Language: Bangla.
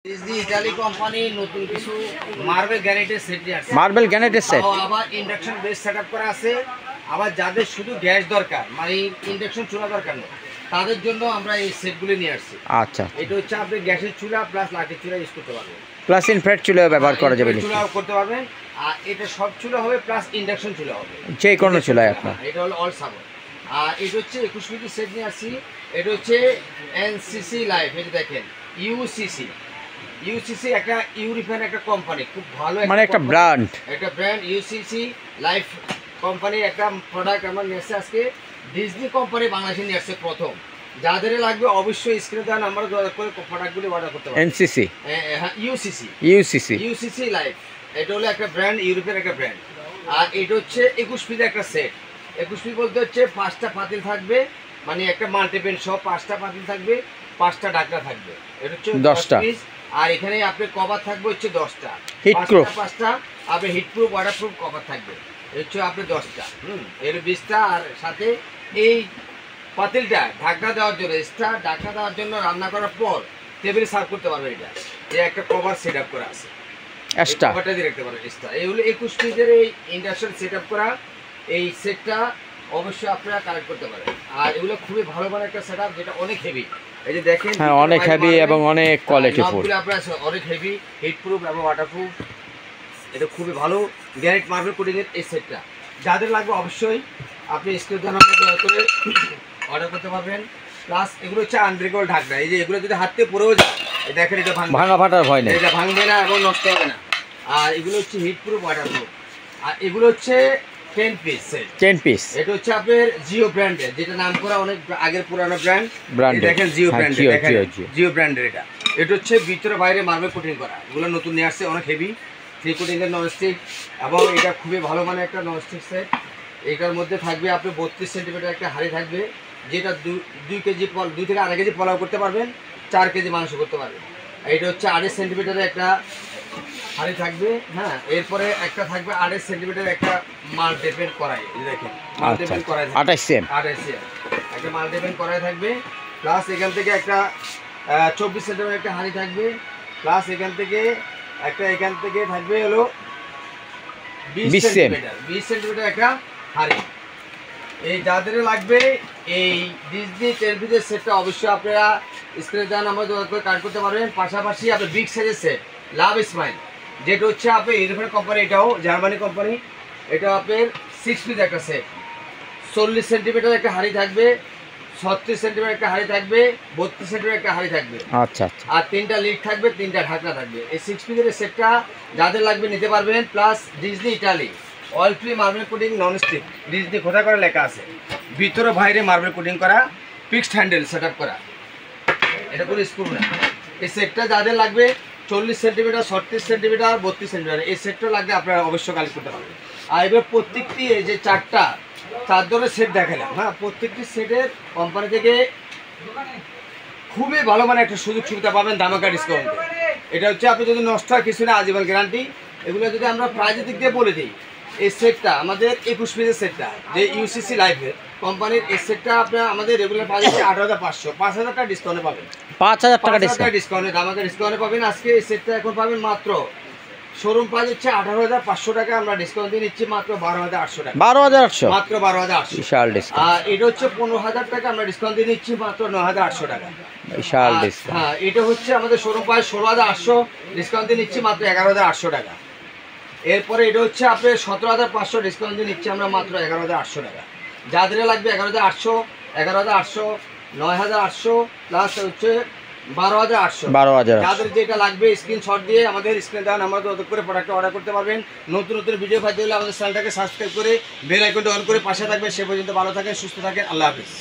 ইতালি কোম্পানি নতুন কিছু মার্বেল গ্রানাইটের সেট নিয়ে আসছে। মার্বেল গ্রানাইটের সেট আবার ইন্ডাকশন বেস সেটআপ করা আছে। আবার যাদের শুধু গ্যাস দরকার, মানে ইন্ডাকশন চুলা দরকার নেই, তাদের জন্য আমরা এই সেটগুলো নিয়ে আসছি। আচ্ছা, এটা হচ্ছে আপনি গ্যাসের চুলা প্লাস লাঠির চুলা ইউজ করতে পারবেন, প্লাস ইনফ্রারেড চুলা ব্যবহার করা যাবে, চুলা করতে পারবেন। আর এটা সব চুলা হবে প্লাস ইন্ডাকশন চুলা হবে, যে কোনো চুলায় আপনার। এটা হলো অল সাবন। আর এটা হচ্ছে 21 মিনিট সেট নিয়ে আসছি। এটা হচ্ছে এনসিসি লাইফ। এটা দেখেন ইউসিসি একটা ইউরোপিয়ান একটা কোম্পানি, খুব ভালো মানে একটা ব্র্যান্ড, একটা ব্র্যান্ড ইউসিসি লাইফ কোম্পানির একটা প্রোডাক্ট আমরা নিয়ে আসছে আজকে। ডিজনি কোম্পানি বাংলাদেশে নিয়ে আসছে প্রথম। যাদের লাগবে অবশ্যই স্ক্রিনে দেওয়া নাম্বার যোগাযোগ করে প্রোডাক্টগুলি অর্ডার করতে পারবেন। এনসিসি, হ্যাঁ, ইউসিসি লাইফ। এটা হলো একটা ব্র্যান্ড, ইউরোপিয়ান একটা ব্র্যান্ড। আর এটা হচ্ছে 21 পিস একটা সেট। 21 পিস বলতে হচ্ছে 5টা পাতিল থাকবে, মানে একটা মাল্টিপেন সহ 5টা পাতিল থাকবে, 5টা ঢাকনা থাকবে। এটা হচ্ছে 10টা পিস। আর এখানে আপনার কভার থাকবে হচ্ছে 10টা, হিটপ্রুফ 5টা আপনার হিটপ্রুফ ওয়াটারপ্রুফ কভার থাকবে। হচ্ছে আপনি 10টা, এর 20টা। আর সাথে এই পাতিলটা ঢাকনা দেওয়ার জন্য, এক্সট্রা ঢাকনা দেওয়ার জন্য রান্না করার পর টেবিলে সার্ভ করতে পারবে। এটা যে একটা কভার সেট আপ করা আছে, এক্সট্রা কভারটা দিয়ে রাখতে পারবে এক্সট্রা। এই হলো 21 পিসের এই ইন্ডাকশন সেট আপ করা এই সেটটা। অবশ্যই আপনারা কালেক্ট করতে পারেন। আর এগুলো খুবই ভালো মানের একটা সেট আপ, যেটা অনেক হেভি। এই যে দেখেন, হ্যাঁ, অনেক হেভি এবং অনেক কোয়ালিটিফুল। আপনার অনেক হেভি, হিটপ্রুফ এবং ওয়াটারপ্রুফ। এটা খুবই ভালো গ্রানাইট মার্বেল কোটিং এর এই সেটটা। যাদের লাগবে অবশ্যই আপনি স্ক্রিনে দয়া করে অর্ডার করতে পারবেন। প্লাস এগুলো হচ্ছে আনব্রেকেবল ঢাকনা। এই যে এগুলো যদি হাত থেকে পড়েও যায়, দেখেন এটা ভাঙা ফাটার ভয় নেই, এটা ভাঙবে না এবং নষ্ট হবে না। আর এগুলো হচ্ছে হিটপ্রুফ ওয়াটারপ্রুফ। আর এগুলো হচ্ছে 10 পিস সেট। 10 পিস। এটা হচ্ছে আপনার জিও ব্র্যান্ডের, যেটা নাম করা অনেক আগের পুরানো ব্র্যান্ড। দেখেন জিও ব্র্যান্ডের, দেখেন জিও ব্র্যান্ডের। এটা হচ্ছে ভিতরে বাইরে মার্বেল কোটিং করা। এগুলো নতুন নিয়ে আসছে, অনেক হেভি 3 কোটিং এর ননস্টিক, এবং এটা খুবই ভালো মানের একটা ননস্টিক সেট। এটার মধ্যে থাকবে আপনি 32 সেন্টিমিটার একটা হাঁড়ি থাকবে, যেটা 2 কেজি 2 থেকে 2.5 কেজি পোলাও করতে পারবেন, 4 কেজি মাংস করতে পারবেন। এটা হচ্ছে 2.5 সেন্টিমিটারের একটা হাঁড়ি থাকবে। হ্যাঁ, এরপরে একটা থাকবে 2.5 সেন্টিমিটার একটা মাল্টিপেন কড়াই। দেখেন মাল্টিপেন কড়াই 28 সেম একটা মাল্টিপেন কড়াই থাকবে। প্লাস এখান থেকে একটা 24 সেন্টিমিটার একটা হাঁড়ি থাকবে। প্লাস এখান থেকে থাকবে হলো 20 সেন্টিমিটার একটা হাঁড়ি। এই যাদের লাগবে এই ডিজনি 10 পিসের সেটটা অবশ্যই আপনারা স্ক্রিনে দেওয়া নাম্বার যোগাযোগ করে কাট করতে পারবেন। পাশাপাশি আপনার বিগ সাইজের সেট লাভ স্মাইল, যেটা হচ্ছে আপনার ইউরোপিয়ান কোম্পানি, এটাও জার্মানি কোম্পানি। এটা আপনার 6 পিস একটা সেট। 40 সেন্টিমিটার একটা হাঁড়ি থাকবে, 36 সেন্টিমিটার একটা হাঁড়ি থাকবে, 32 সেন্টিমিটার একটা হাঁড়ি থাকবে। আচ্ছা, আর 3টা লিড থাকবে, 3টা ঢাকনা থাকবে। এই 6 পিসের সেটটা যাদের লাগবে নিতে পারবেন। Plus Disney Italy oil free marble coating nonstick, Disney খোদা করে লেখা আছে, ভিতরে বাইরে মার্বেল কোটিং করা, ফিক্সড হ্যান্ডেল সেট আপ করা, এটা কোনো স্ক্রু না। এই সেটটা যাদের লাগবে 40 সেন্টিমিটার, 36 সেন্টিমিটার, 32 সেন্টিমিটার, এই সেটটা লাগবে আপনারা অবশ্যই কালেক্ট করতে পারবেন। আর এবার প্রত্যেকটি এই যে 4 ধরনের সেট দেখালাম, হ্যাঁ, প্রত্যেকটি সেটের কোম্পানি থেকে খুবই ভালো মানে একটা সুযোগ সুবিধা পাবেন, ধামাকা ডিসকাউন্ট। এটা হচ্ছে আপনি যদি নষ্ট হয় কিছু না, আজীবন গ্যারান্টি। এগুলো যদি আমরা প্রাইজের দিক দিয়ে বলে দিই, এই সেটটা আমাদের 21 পিসের সেটটা, যে ইউসিসি লাইফের কোম্পানির এই সেটটা আপনার আমাদের রেগুলার প্রাইস হচ্ছে 8,500, 5,000 টাকা ডিসকাউন্টে পাবেন। 5,000 টাকা ডিসকাউন্টে, ধামাকা ডিসকাউন্টে পাবেন। আজকে এই সেটটা এখন পাবেন মাত্র শোরুম প্রাইস হচ্ছে 18,500 টাকা, আমরা ডিসকাউন্ট দিয়ে নিচ্ছি মাত্র 12,800 টাকা। 12,800 মাত্র 12,800, বিশাল ডিসকাউন্ট। আর এটা হচ্ছে 15,000 টাকা, আমরা ডিসকাউন্ট দিয়ে নিচ্ছি মাত্র 9,800 টাকা। বিশাল ডিসকাউন্ট। হ্যাঁ, এটা হচ্ছে আমাদের শোরুম প্রাইস 16,800, ডিসকাউন্ট দিয়ে নিচ্ছি মাত্র 11,800 টাকা। এরপরে এটা হচ্ছে আপনার 17,500, ডিসকাউন্ট দিয়ে নিচ্ছি আমরা মাত্র 11,800 টাকা। যাদের লাগবে 11,800, 9,800 প্লাস হচ্ছে 12,800। যাদের যেটা লাগবে স্ক্রিনশট দিয়ে আমাদের স্ক্রিনে দেওয়া নাম্বার যোগাযোগ করে প্রোডাক্ট অর্ডার করতে পারবেন। নতুন ভিডিও পাইতে হলে আমাদের চ্যানেলটাকে সাবস্ক্রাইব করে বেল আইকনটা অন করে পাশে থাকবেন। সে পর্যন্ত ভালো থাকেন, সুস্থ থাকেন, আল্লাহ হাফেজ।